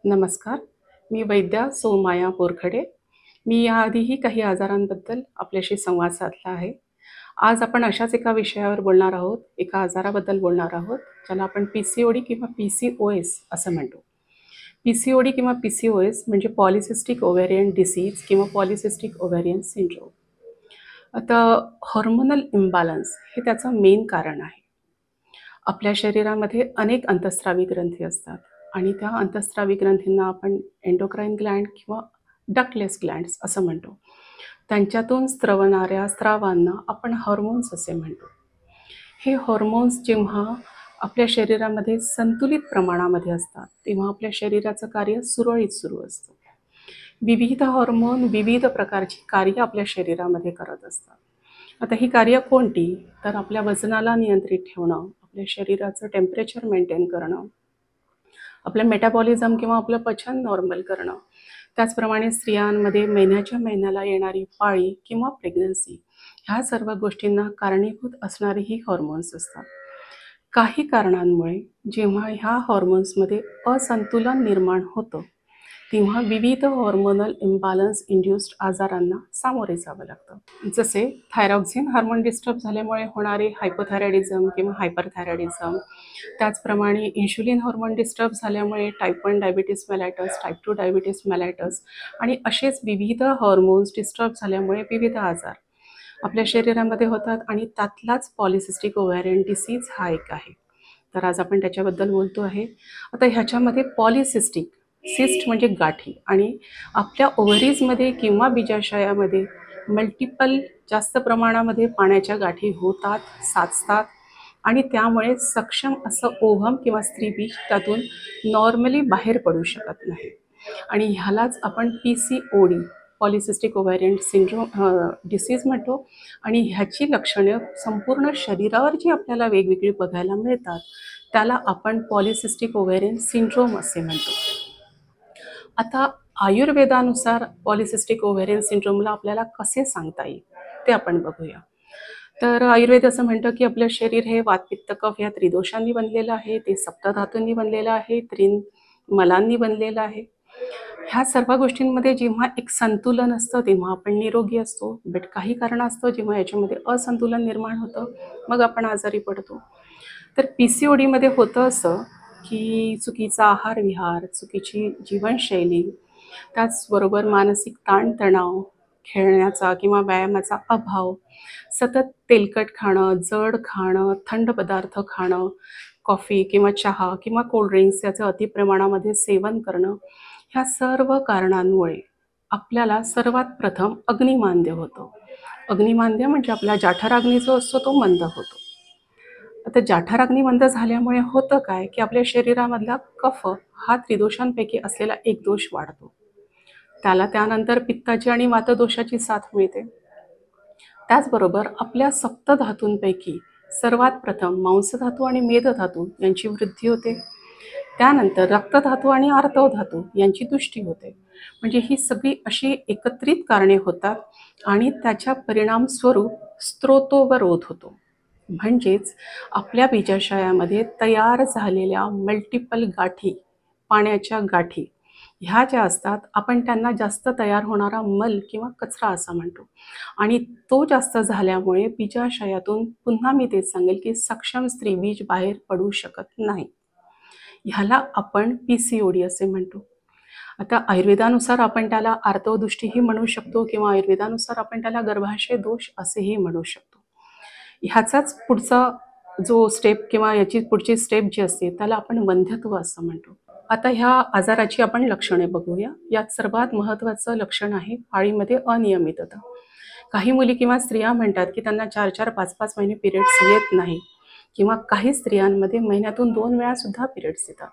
नमस्कार. मी वैद्या सोमाया बोरखडे. मी याआधीही काही आजारांबद्दल आपल्याशी संवाद साधला आहे. आज आपण अशाच एका विषयावर बोलणार आहोत, एका आजाराबद्दल बोलणार आहोत, ज्याला आपण पी-सी-ओ-डी किंवा पी-सी-ओ-एस असं म्हणतो. पी-सी-ओ-डी किंवा पी-सी-ओ-एस म्हणजे पॉलिसिस्टिक ओव्हेरियन डिसीज किंवा पॉलिसिस्टिक ओव्हेरियन सिंड्रोम. आता हॉर्मोनल इम्बॅलन्स हे त्याचं मेन कारण आहे. आपल्या शरीरामध्ये अनेक अंतःस्रावी ग्रंथी असतात आणि त्या अंतःस्रावी ग्रंथींना आपण एंडोक्राइन ग्लँड किंवा डक्टलेस ग्लँड्स असं म्हणतो. त्यांच्यातून स्रवणाऱ्या स्रावांना आपण हॉर्मोन्स असे म्हणतो. हे हॉर्मोन्स जेव्हा आपल्या शरीरामध्ये संतुलित प्रमाणामध्ये असतात तेव्हा आपल्या शरीराचं कार्य सुरळीत सुरू असतं. विविध हॉर्मोन विविध प्रकारची कार्य आपल्या शरीरामध्ये करत असतात. आता ही कार्य कोणती? तर आपल्या वजनाला नियंत्रित ठेवणं, आपल्या शरीराचं टेम्परेचर मेंटेन करणं, आपलं मेटाबॉलिझम किंवा आपलं पचन नॉर्मल करणं, त्याचप्रमाणे स्त्रियांमध्ये महिन्याच्या महिन्याला येणारी पाळी किंवा प्रेग्नन्सी, ह्या सर्व गोष्टींना कारणीभूत असणारी ही हॉर्मोन्स असतात. काही कारणांमुळे जेव्हा ह्या हॉर्मोन्समध्ये असंतुलन निर्माण होतं तेव्हा विविध हॉर्मोनल इम्बॅलन्स इंड्युस्ड आजारांना सामोरे जावं लागतं. जसे थायरॉक्सिन हार्मोन डिस्टर्ब झाल्यामुळे होणारे हायपोथायरॉइडिझम किंवा हायपरथायरॉइडिझम, त्याचप्रमाणे इन्शुलिन हॉर्मोन डिस्टर्ब झाल्यामुळे टाईप 1 डायबिटीस मेलायटस, टाईप 2 डायबिटीस मेलायटस आणि असेच विविध हॉर्मोन्स डिस्टर्ब झाल्यामुळे विविध आजार आपल्या शरीरामध्ये होतात आणि त्यातलाच पॉलिसिस्टिक ओव्हेरियन डिसीज हा एक आहे. तर आज आपण त्याच्याबद्दल बोलतो आहे. आता ह्याच्यामध्ये पॉलिसिस्टिक, सिस्ट म्हणजे गाठी, आणि आपल्या ओव्हरीजमध्ये किंवा बीजाशयामध्ये मल्टिपल जास्त प्रमाणामध्ये पाण्याच्या गाठी होतात, साचतात आणि त्यामुळे सक्षम असं ओव्हम किंवा स्त्रीबीज त्यातून नॉर्मली बाहेर पडू शकत नाही आणि ह्यालाच आपण पी-सी-ओ-डी पॉलिसिस्टिक ओव्हेरियन सिंड्रोम डिसीज म्हणतो. आणि ह्याची लक्षणं संपूर्ण शरीरावर जी आपल्याला वेगवेगळी बघायला मिळतात त्याला आपण पॉलिसिस्टिक ओव्हेरियन सिंड्रोम असे म्हणतो. आता आयुर्वेदानुसार पॉलिसिस्टिक ओव्हेरियन सिंड्रोमला आपल्याला कसे सांगता येईल ते आपण बघूया. तर आयुर्वेद असं म्हणतं की आपलं शरीर हे वात पित्त कफ या त्रिदोषांनी बनलेलं आहे, ते सप्तधातूंनी बनलेलं आहे, मलांनी बनलेलं आहे. ह्या सर्व गोष्टींमध्ये जेव्हा एक संतुलन असतं तेव्हा आपण निरोगी असतो, बट काही कारणास्तव जेव्हा याच्यामध्ये असंतुलन निर्माण होतं मग आपण आजारी पडतो. तर पी-सी-ओ-डीमध्ये होतं असं की चुकीचा आहार विहार, चुकीची जीवनशैली, त्याचबरोबर मानसिक ताणतणाव, खेळण्याचा किंवा व्यायामाचा अभाव, सतत तेलकट खाणं, जड खाणं, थंड पदार्थ खाणं, कॉफी किंवा चहा किंवा कोल्ड्रिंक्स याचं अतिप्रमाणामध्ये सेवन करणं, ह्या सर्व कारणांमुळे आपल्याला सर्वात प्रथम अग्निमांद्य होतं. अग्निमांद्य म्हणजे आपला जाठराग्नी जो असतो तो मंद होतो. आता जाठराग्नी मंद झाल्यामुळे होतं काय की आपल्या शरीरामधला कफ हा त्रिदोषांपैकी असलेला एक दोष वाढतो. त्याला त्यानंतर पित्ताची आणि वातदोषाची साथ मिळते. त्याचबरोबर आपल्या सप्तधातूंपैकी सर्वात प्रथम मांसधातू आणि मेदधातू यांची वृद्धी होते. त्यानंतर रक्तधातू आणि आर्तवधातू यांची तुष्टी होते. म्हणजे ही सगळी अशी एकत्रित कारणे होतात आणि त्याच्या परिणामस्वरूप स्त्रोतोवरोध होतो. म्हणजेच आपल्या बीजाशयामध्ये तयार झालेल्या मल्टिपल गाठी, पाण्याच्या गाठी, ह्या ज्या असतात आपण त्यांना जास्त तयार होणारा मल किंवा कचरा असं म्हणतो आणि तो जास्त झाल्यामुळे बीजाशयातून पुन्हा मी तेच सांगेल की सक्षम स्त्रीबीज बाहेर पडू शकत नाही. ह्याला आपण पी-सी-ओ-डी असे म्हणतो. आता आयुर्वेदानुसार आपण त्याला आर्तवदुष्टीही म्हणू शकतो किंवा आयुर्वेदानुसार आपण त्याला गर्भाशय दोष असेही म्हणू शकतो. ह्याचाच पुढचा जो स्टेप किंवा याची पुढची स्टेप जी असते त्याला आपण वंध्यत्व असं म्हणतो. आता ह्या आजाराची आपण लक्षणे बघूया. यात सर्वात महत्त्वाचं लक्षण आहे पाळीमध्ये अनियमितता. काही मुली किंवा स्त्रिया म्हणतात की त्यांना 4-4, 5-5 महिने पिरियड्स येत नाही किंवा काही स्त्रियांमध्ये महिन्यातून 2 वेळा सुद्धा पिरियड्स येतात.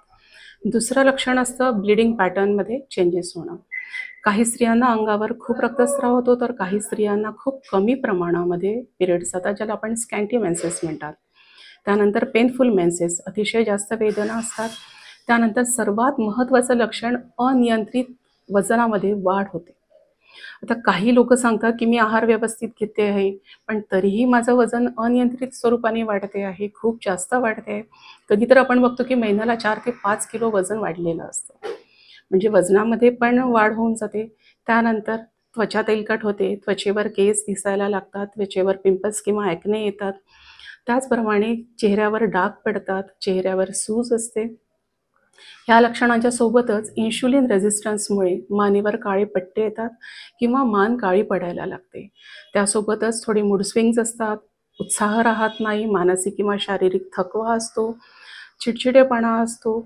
दुसरं लक्षण असतं ब्लिडिंग पॅटर्नमध्ये चेंजेस होणं. काही स्त्रियांना अंगावर खूप रक्तस्राव होतो तर काही स्त्रियांना खूप कमी प्रमाणामध्ये पिरियड्स येतात, ज्याला आपण स्कॅन्टी मेन्सेस म्हणतात. त्यानंतर पेनफुल मेन्सेस, अतिशय जास्त वेदना असतात. त्यानंतर सर्वात महत्त्वाचं लक्षण अनियंत्रित वजनामध्ये वाढ होते. आता काही लोक सांगतात की मी आहार व्यवस्थित घेते आहे पण तरीही माझं वजन अनियंत्रित स्वरूपाने वाढते आहे, खूप जास्त वाढते आहे. कधी तर आपण बघतो की महिन्याला 4 ते 5 किलो वजन वाढलेलं असतं. म्हणजे वजनामध्ये पण वाढ होऊन जाते. त्यानंतर त्वचा तेलकट होते, त्वचेवर केस दिसायला लागतात, त्वचेवर पिंपल्स किंवा ॲक्ने येतात. त्याचप्रमाणे चेहऱ्यावर डाग पडतात, चेहऱ्यावर सूज असते. ह्या लक्षणांच्या सोबतच इन्शुलिन रेझिस्टन्समुळे मानेवर काळे पट्टे येतात किंवा मान काळी पडायला लागते. त्यासोबतच थोडी मूड स्विंग्स असतात, उत्साह राहत नाही, मानसिक किंवा शारीरिक थकवा असतो, चिडचिडेपणा असतो.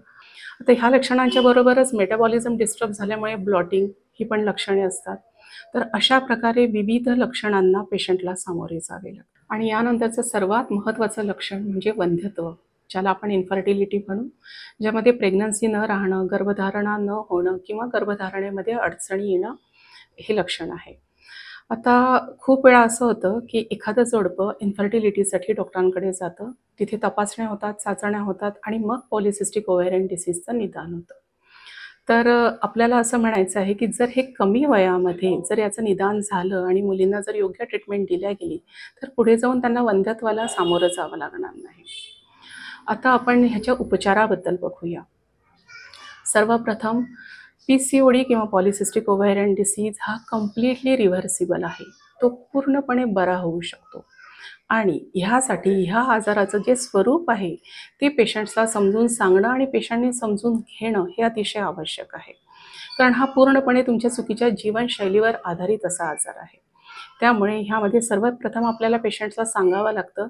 आता ह्या लक्षणांच्या बरोबरच मेटाबॉलिझम डिस्टर्ब झाल्यामुळे ब्लॉटिंग ही पण लक्षणे असतात. तर अशा प्रकारे विविध लक्षणांना पेशंटला सामोरे जावे लागते. आणि यानंतरचं सर्वात महत्त्वाचं लक्षण म्हणजे वंध्यत्व, ज्याला आपण इन्फर्टिलिटी म्हणू, ज्यामध्ये प्रेग्नन्सी न राहणं, गर्भधारणा न होणं किंवा गर्भधारणेमध्ये अडचणी येणं हे लक्षण आहे. आता खूप वेळा असं होतं की एखादं जोडपं इन्फर्टिलिटीसाठी डॉक्टरांकडे जातं, तिथे तपासण्या होतात, चाचण्या होतात आणि मग पॉलिसिस्टिक ओव्हॅरियन डिसीजचं निदान होतं. तर आपल्याला असं म्हणायचं आहे की जर हे कमी वयामध्ये जर याचं निदान झालं आणि मुलींना जर योग्य ट्रीटमेंट दिल्या गेली तर पुढे जाऊन त्यांना वंध्यत्वाला सामोरं जावं लागणार नाही. आता आपण ह्याच्या उपचाराबद्दल बघूया. सर्वप्रथम PCOD किंवा पॉलिसिस्टिक ओव्हॅरियन डिसीज हा कम्प्लिटली रिव्हर्सिबल आहे. तो पूर्णपणे बरा होऊ शकतो आणि ह्यासाठी ह्या आजाराचं जे स्वरूप आहे ते पेशंट्सला समजून सांगणं आणि पेशंटने समजून घेणं हे अतिशय आवश्यक आहे. कारण हा पूर्णपणे तुमच्या चुकीच्या जीवनशैलीवर आधारित असा आजार आहे. त्यामुळे ह्यामध्ये सर्वात प्रथम आपल्याला पेशंट्सला सांगावं लागतं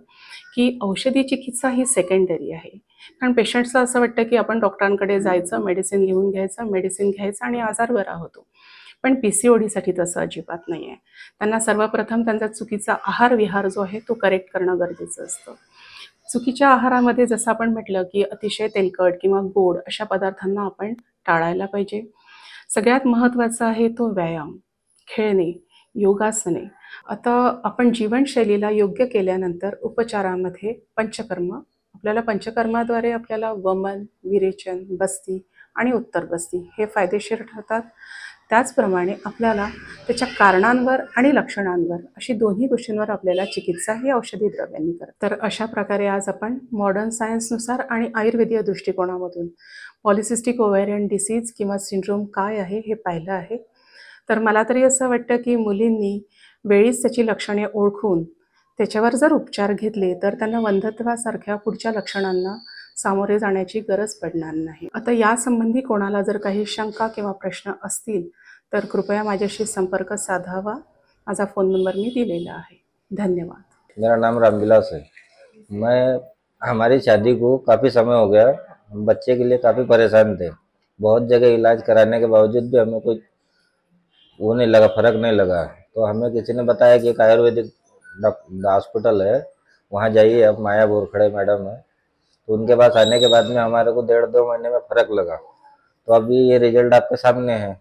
की औषधी चिकित्सा ही सेकंडरी आहे. कारण पेशंट्सला असं वाटतं की आपण डॉक्टरांकडे जायचं, मेडिसिन लिहून घ्यायचं, मेडिसिन घ्यायचं आणि आजार बरा होतो. पण PCODसाठी तसं अजिबात नाही आहे. त्यांना सर्वप्रथम त्यांचा चुकीचा आहार-विहार जो आहे तो करेक्ट करणं गरजेचं असतं. चुकीच्या आहारामध्ये जसं आपण म्हटलं की अतिशय तेलकट किंवा गोड अशा पदार्थांना आपण टाळायला पाहिजे. सगळ्यात महत्त्वाचं आहे तो व्यायाम, खेळणे, योगासने. आता आपण जीवनशैलीला योग्य केल्यानंतर उपचारामध्ये पंचकर्म, आपल्याला पंचकर्माद्वारे आपल्याला वमन, विरेचन, बस्ती आणि उत्तर बस्ती हे फायदेशीर ठरतात. त्याचप्रमाणे आपल्याला त्याच्या कारणांवर आणि लक्षणांवर अशी दोन्ही गोष्टींवर आपल्याला चिकित्सा ही औषधी द्रव्यांनी करतात. तर अशा प्रकारे आज आपण मॉडर्न सायन्सनुसार आणि आयुर्वेदीय दृष्टिकोनामधून पॉलिसिस्टिक ओव्हॅरियन डिसीज किंवा सिंड्रोम काय आहे हे पाहिलं आहे. तर मला तरी असं वाटतं की मुलींनी वेळीच त्याची लक्षणे ओळखून त्याच्यावर जर उपचार घेतले तर त्यांना वंध्यत्वासारख्या पुढच्या लक्षणांना सामोरे जाण्याची गरज पडणार नाही. आता यासंबंधी कोणाला जर काही शंका किंवा प्रश्न असतील तर कृपया माझ्याशी संपर्क साधावा. माझा फोन नंबर मी दिलेला आहे. धन्यवाद. मेरा नाम रामविलास है। मैं हमारी शादी को काफ़ी समय हो गया, हम बच्चे के लिए काफ़ी परेशान थे। बहुत जगह इलाज कराने के बावजूद भी हमें कोई वो नहीं लगा, फ़र्क नहीं लगा। तो हमें किसी ने बताया कि एक आयुर्वेदिक हॉस्पिटल है, वहाँ जाइए, आप माया बोरखड़े मैडम है। तो उनके पास आने के बाद में हमारे को 1.5-2 महीने में फ़र्क लगा। तो अभी ये रिजल्ट आपके सामने है।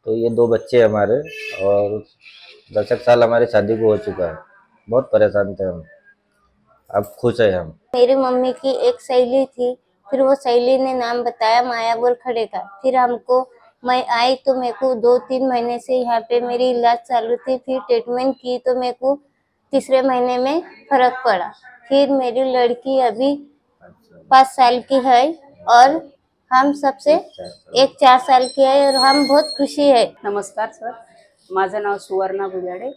तो ये 2 बच्चे हमारे और 10 एक साल हमारी शादी को हो चुका है। बहुत परेशान थे हम, अब खुश है हम। मेरी मम्मी की एक सहेली थी, फिर वो सहेली ने नाम बताया माया बोरखड़े का। फिर हमको, मैं आई तो मेरे को 2-3 महीने से यहाँ पे मेरी इलाज चालू थी। फिर ट्रीटमेंट की तो मेरे को तीसरे महीने में फर्क पड़ा। फिर मेरी लड़की अभी 5 साल की है और हम सबसे एक 4 साल की है और हम बहुत खुशी है। नमस्कार सर, माझं नाव सुवर्णा बुजाडे.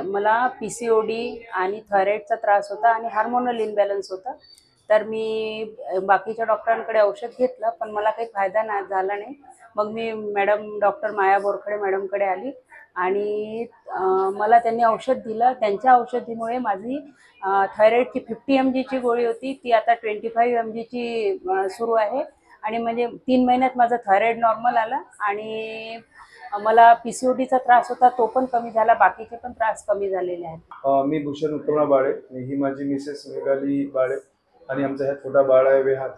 मला PCOD आणि थायरॉइडचा त्रास होता आणि हार्मोनल इम्बॅलन्स होता. तर मी बाकीच्या डॉक्टरांकडे औषध घेतलं पण मला काही फायदा झाला नाही. मग मी डॉक्टर माया बोरखडे मॅडमकडे आली आणि मला त्यांनी औषध दिलं. त्यांच्या औषधीमुळे माझी थायरॉइडची 50 mg ची गोळी होती ती आता 25 mg ची सुरू आहे आणि म्हणजे 3 महिन्यात माझा थायरॉइड नॉर्मल आला आणि मला PCODचा त्रास होता तो पण कमी झाला, बाकीचे पण त्रास कमी झालेले आहेत. मी भूषण उत्तमराव बाळे, ही माझी मिसेस मेघाली बाळे आणि आमचा ह्या छोटा बाळ आहे विहार.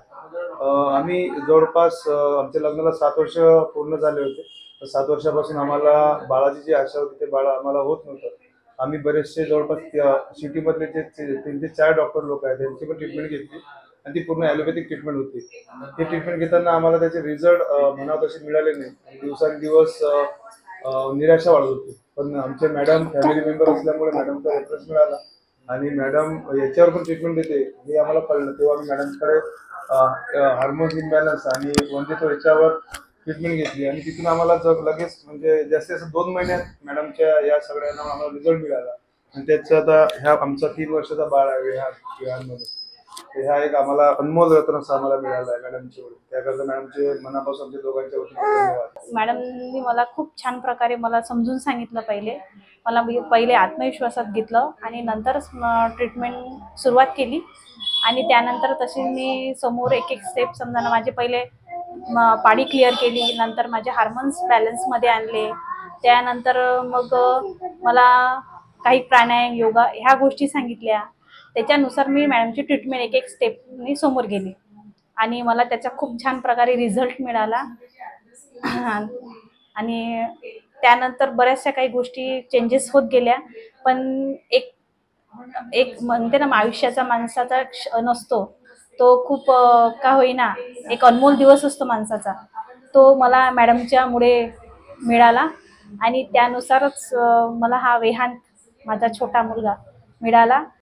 आम्ही जवळपास आमच्या लग्नाला 7 वर्ष पूर्ण झाले होते. 7 वर्षापासून आम्हाला बाळाची जी आशा होती ते बाळ आम्हाला होत नव्हतं. आम्ही बरेचसे जवळपास सिटीमधले जे 3 ते 4 डॉक्टर लोक आहेत त्यांची पण ट्रीटमेंट घेतली आणि ती पूर्ण ॲलोपॅथिक ट्रीटमेंट होती. ती ट्रीटमेंट घेताना आम्हाला त्याचे रिझल्ट म्हणावं तसे मिळाले नाही. दिवसांदिवस निराशा वाढत होती. पण आमचे मॅडम फॅमिली मेंबर असल्यामुळे मॅडमचा रेफरन्स मिळाला आणि मॅडम याच्यावर पण ट्रीटमेंट देते हे आम्हाला कळलं. तेव्हा आम्ही मॅडमकडे हार्मोन्स इम्बॅलन्स आणि वंध्यत्व याच्यावर ट्रीटमेंट घेतली आणि तिथून आम्हाला लगेच म्हणजे जास्तीत जास्त 2 महिन्यात मॅडमच्या या सगळ्यांना आम्हाला रिझल्ट मिळाला आणि त्याचं आता ह्या आमचा 3 वर्षाचा बाळ आहे विहानमध्ये. तर ह्या एक आम्हाला अनमोल रत्न असं आम्हाला मिळाला आहे मॅडमच्या वतीने. त्याकरता मॅडमचे मनापासून आमच्या दोघांच्या वतीने धन्यवाद. मॅडमनी मला खूप छान प्रकारे मला समजून सांगितलं. मला पहिले आत्मविश्वासात घेतलं आणि नंतरच ट्रीटमेंट सुरुवात केली आणि त्यानंतर तशी मी समोर एक एक स्टेप समजा माझे पहिले पाडी क्लिअर केली, नंतर माझे हार्मोन्स बॅलन्समध्ये आणले, त्यानंतर मग मला काही प्राणायाम योगा ह्या गोष्टी सांगितल्या. त्याच्यानुसार मी मॅडमची ट्रीटमेंट एक एक स्टेपनी समोर गेली आणि मला त्याचा खूप छान प्रकारे रिझल्ट मिळाला. आणि त्यानंतर बऱ्याचशा काही गोष्टी चेंजेस होत गेल्या. पण एक एक म्हणते ना आयुष्याचा माणसाचा नसतो तो खूप का होईना एक अनमोल दिवस असतो माणसाचा, तो मला मॅडमच्या मुळे मिळाला आणि त्यानुसारच मला हा वेहांत माझा छोटा मुलगा मिळाला.